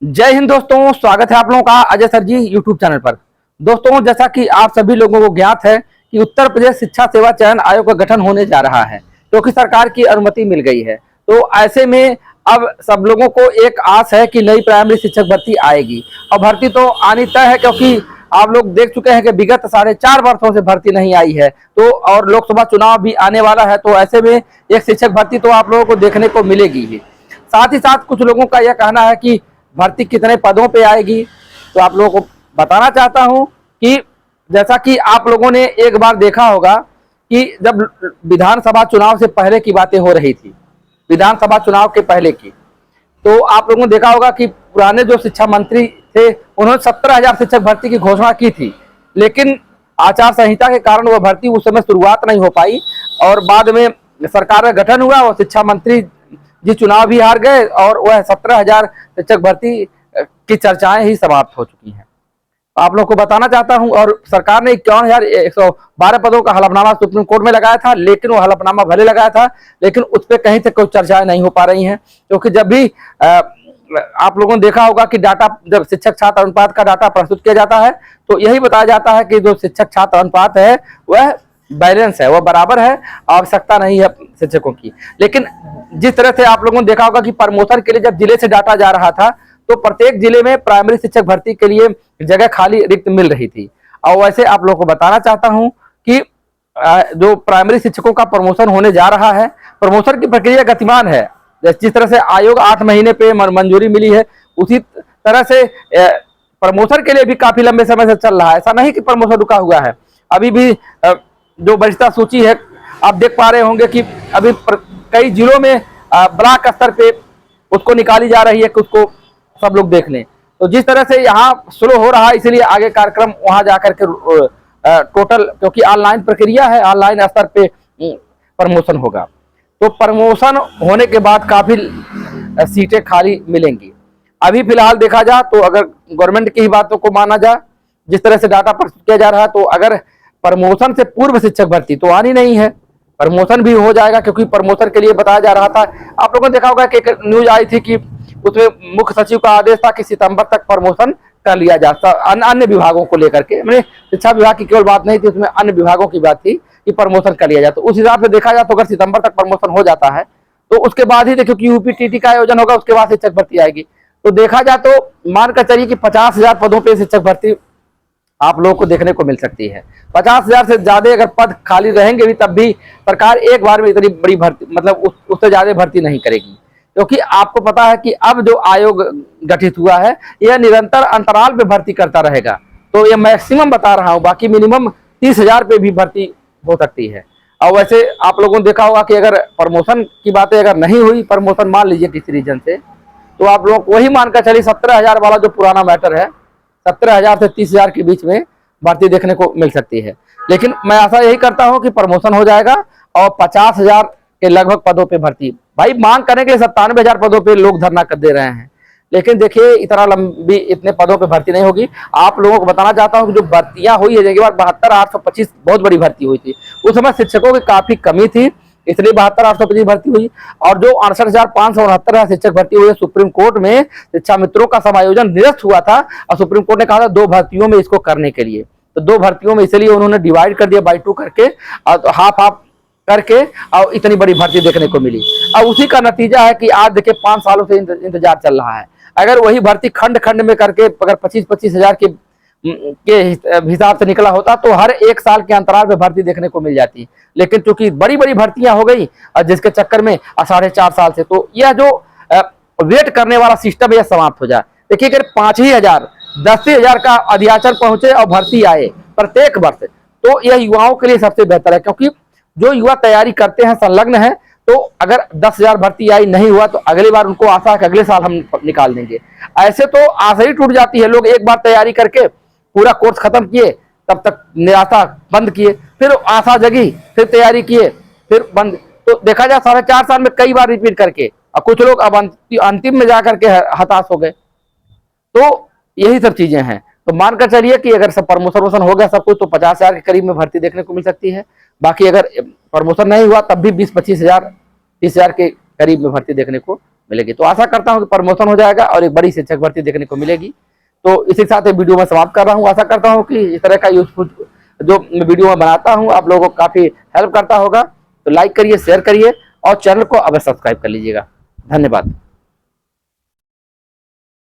जय हिंद दोस्तों, स्वागत है आप लोगों का अजय सर जी यूट्यूब चैनल पर। दोस्तों, जैसा कि आप सभी लोगों को ज्ञात है कि उत्तर प्रदेश शिक्षा सेवा चयन आयोग का गठन होने जा रहा है, क्योंकि सरकार की अनुमति मिल गई है। तो ऐसे में अब सब लोगों को एक आस है कि नई प्राइमरी शिक्षक भर्ती आएगी और भर्ती तो आनी तय है, क्योंकि आप लोग देख चुके हैं कि विगत 4.5 वर्षों से भर्ती नहीं आई है। तो और लोकसभा चुनाव भी आने वाला है, तो ऐसे में एक शिक्षक भर्ती तो आप लोगों को देखने को मिलेगी ही। साथ ही साथ कुछ लोगों का यह कहना है कि भर्ती कितने पदों पे आएगी, तो आप लोगों को बताना चाहता हूं कि जैसा कि आप लोगों ने एक बार देखा होगा कि जब विधानसभा चुनाव से पहले की बातें हो रही थी, विधानसभा चुनाव के पहले की, तो आप लोगों ने देखा होगा कि पुराने जो शिक्षा मंत्री थे उन्होंने 17,000 शिक्षक भर्ती की घोषणा की थी, लेकिन आचार संहिता के कारण वह भर्ती उस समय शुरुआत नहीं हो पाई और बाद में सरकार का गठन हुआ और शिक्षा मंत्री जी चुनाव भी हार गए और वह 17,000 शिक्षक भर्ती की चर्चाएं ही समाप्त हो चुकी हैं। आप लोग को बताना चाहता हूं, और सरकार ने 51,112 पदों का हलफनामा सुप्रीम कोर्ट में लगाया था, लेकिन वो हलफनामा भले लगाया था लेकिन उस पर कहीं से कोई चर्चाएं नहीं हो पा रही हैं, क्योंकि जब भी आप लोगों ने देखा होगा कि डाटा, जब शिक्षक छात्र अनुपात का डाटा प्रस्तुत किया जाता है तो यही बताया जाता है कि जो शिक्षक छात्र अनुपात है वह बैलेंस है, वह बराबर है, आवश्यकता नहीं है शिक्षकों की। लेकिन जिस तरह से आप लोगों ने देखा होगा कि प्रमोशन के लिए जब जिले से डाटा जा रहा था तो प्रत्येक जिले में प्राइमरी शिक्षक भर्ती के लिए जगह खाली रिक्त मिल रही थी। और वैसे आप लोगों को बताना चाहता हूं कि जो प्राइमरी शिक्षकों का प्रमोशन होने जा रहा है, प्रमोशन की प्रक्रिया गतिमान है। जिस तरह से आयोग 8 महीने पे मंजूरी मिली है, उसी तरह से प्रमोशन के लिए भी काफी लंबे समय से चल रहा है। ऐसा नहीं कि प्रमोशन रुका हुआ है, अभी भी जो वरिष्ठता सूची है आप देख पा रहे होंगे कि अभी कई जिलों में ब्लॉक स्तर पे उसको निकाली जा रही है कि उसको सब लोग देख लें। तो जिस तरह से यहाँ स्लो हो रहा है, इसलिए आगे कार्यक्रम वहां जाकर के टोटल, क्योंकि ऑनलाइन प्रक्रिया है, ऑनलाइन स्तर पे प्रमोशन होगा। तो प्रमोशन होने के बाद काफी सीटें खाली मिलेंगी। अभी फिलहाल देखा जाए तो अगर गवर्नमेंट की ही बातों को माना जाए, जिस तरह से डाटा प्रस्तुत किया जा रहा है, तो अगर प्रमोशन से पूर्व शिक्षक भर्ती तो आनी नहीं है, प्रमोशन भी हो जाएगा, क्योंकि प्रमोशन के लिए बताया जा रहा था। आप लोगों ने देखा होगा कि एक न्यूज आई थी कि उसमें मुख्य सचिव का आदेश था कि सितंबर तक प्रमोशन कर लिया जाता, अन्य विभागों को लेकर के, मैंने शिक्षा विभाग की केवल बात नहीं थी, उसमें अन्य विभागों की बात थी कि प्रमोशन कर लिया जाए। तो उस हिसाब से देखा जाए तो अगर सितंबर तक प्रमोशन हो जाता है तो उसके बाद ही देखो कि यूपीटीटी का आयोजन होगा, उसके बाद शिक्षक भर्ती आएगी। तो देखा जाए तो मानकर चलिए कि 50,000 पदों पर शिक्षक भर्ती आप लोगों को देखने को मिल सकती है। 50,000 से ज्यादा अगर पद खाली रहेंगे भी तब भी सरकार एक बार में इतनी बड़ी भर्ती, मतलब उससे ज्यादा भर्ती नहीं करेगी, क्योंकि आपको पता है कि अब जो आयोग गठित हुआ है यह निरंतर अंतराल पे भर्ती करता रहेगा। तो ये मैक्सिमम बता रहा हूं, बाकी मिनिमम 30,000 पे भी भर्ती हो सकती है। और वैसे आप लोगों ने देखा होगा कि अगर प्रमोशन की बातें अगर नहीं हुई, प्रमोशन मान लीजिए किसी रीजन से, तो आप लोग वही मानकर चलिए 17,000 वाला जो पुराना मैटर है, 17,000 से 30,000 के बीच में भर्ती देखने को मिल सकती है। लेकिन मैं आशा यही करता हूं कि प्रमोशन हो जाएगा और 50,000 के लगभग पदों पे भर्ती, भाई मांग करने के लिए 97,000 पदों पे लोग धरना कर दे रहे हैं, लेकिन देखिए इतना लंबी इतने पदों पे भर्ती नहीं होगी। आप लोगों को बताना चाहता हूं कि जो भर्तियां हुई है, जगह 72,825 बहुत बड़ी भर्ती हुई थी, उस समय शिक्षकों की काफी कमी थी, इसलिए 72,825 भर्ती हुई। और जो 68,569 शिक्षक भर्ती हुई है, सुप्रीम कोर्ट में शिक्षा मित्रों का समायोजन निरस्त हुआ था और सुप्रीम कोर्ट ने कहा था 2 भर्तियों में इसको करने के लिए, तो 2 भर्तियों में इसलिए उन्होंने डिवाइड कर दिया बाई 2 करके, और हाफ हाफ करके और इतनी बड़ी भर्ती देखने को मिली। अब उसी का नतीजा है कि आज देखिए 5 सालों से इंतजार चल रहा है। अगर वही भर्ती खंड खंड में करके अगर 25,000 के हिसाब से निकला होता तो हर 1 साल के अंतराल में भर्ती देखने को मिल जाती, लेकिन चूंकि बड़ी बड़ी भर्तियां हो गई और जिसके चक्कर में 4.5 साल से, तो यह जो वेट करने वाला सिस्टम है यह समाप्त हो जाए। देखिए अगर 5,000 10,000 का अध्याचन पहुंचे और भर्ती आए प्रत्येक वर्ष, तो यह युवाओं के लिए सबसे बेहतर है, क्योंकि जो युवा तैयारी करते हैं, संलग्न है, तो अगर 10,000 भर्ती आई नहीं हुआ तो अगली बार उनको आशा है कि अगले साल हम निकाल देंगे। ऐसे तो आशा ही टूट जाती है। लोग एक बार तैयारी करके पूरा कोर्स खत्म किए, तब तक निराशा बंद किए, फिर आशा जगी, फिर तैयारी किए, फिर बंद। तो देखा जाए 4.5 साल में कई बार रिपीट करके, और कुछ लोग अब अंतिम में जाकर के हताश हो गए। तो यही सब चीजें हैं। तो मानकर चलिए कि अगर सब प्रमोशन हो गया सब कुछ, तो 50,000 के करीब में भर्ती देखने को मिल सकती है। बाकी अगर प्रमोशन नहीं हुआ तब भी 20-25,000 30,000 के करीब में भर्ती देखने को मिलेगी। तो आशा करता हूँ कि प्रमोशन हो जाएगा और एक बड़ी शिक्षक भर्ती देखने को मिलेगी। तो इसी के साथ वीडियो में समाप्त कर रहा हूँ। आशा करता हूँ कि इस तरह का यूजफुल जो वीडियो में बनाता हूँ आप लोगों को काफी हेल्प करता होगा। तो लाइक करिए, शेयर करिए और चैनल को अवश्य सब्सक्राइब कर लीजिएगा। धन्यवाद।